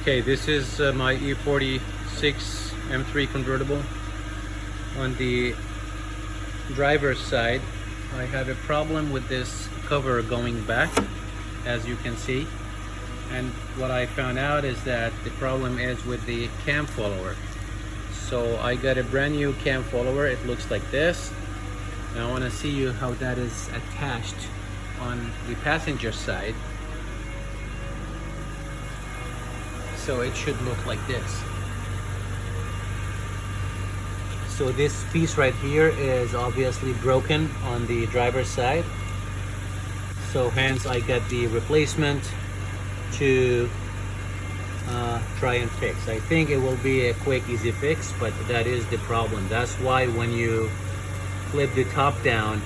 Okay, this is my E46 M3 convertible. On the driver's side, I have a problem with this cover going back, as you can see. And what I found out is that the problem is with the cam follower. So I got a brand new cam follower. It looks like this. Now I want to see you how that is attached on the passenger side. So it should look like this. So this piece right here is obviously broken on the driver's side. So hence I got the replacement to try and fix. I think it will be a quick, easy fix, but that is the problem. That's why when you flip the top down,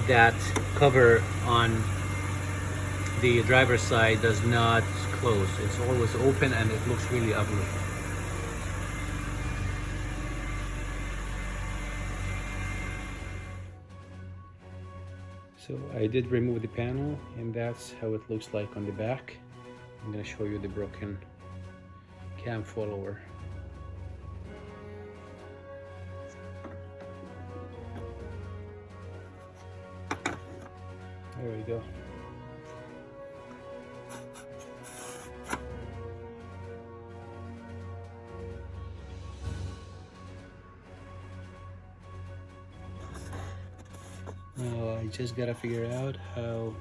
that cover on the driver's side does not close. It's always open and it looks really ugly. So I did remove the panel and that's how it looks like on the back. I'm going to show you the broken cam follower. There we go. Now I just gotta figure out how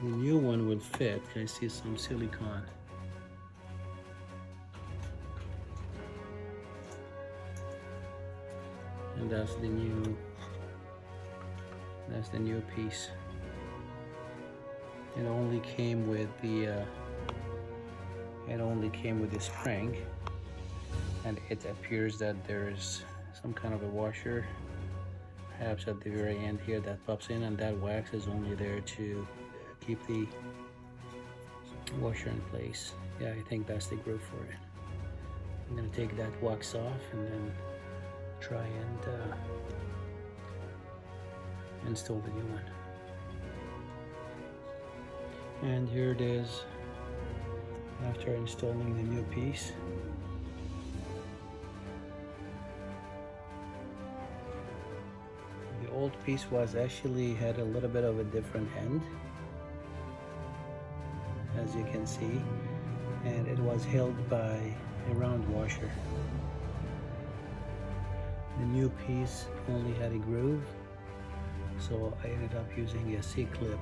the new one will fit. I see some silicone. And that's the new piece. It only came with the spring, and it appears that there's some kind of a washer perhaps at the very end here that pops in, and that wax is only there to keep the washer in place. Yeah, I think that's the groove for it. I'm gonna take that wax off and then try and install the new one. And here it is after installing the new piece. The old piece actually had a little bit of a different end, as you can see, and it was held by a round washer. The new piece only had a groove, so I ended up using a C-clip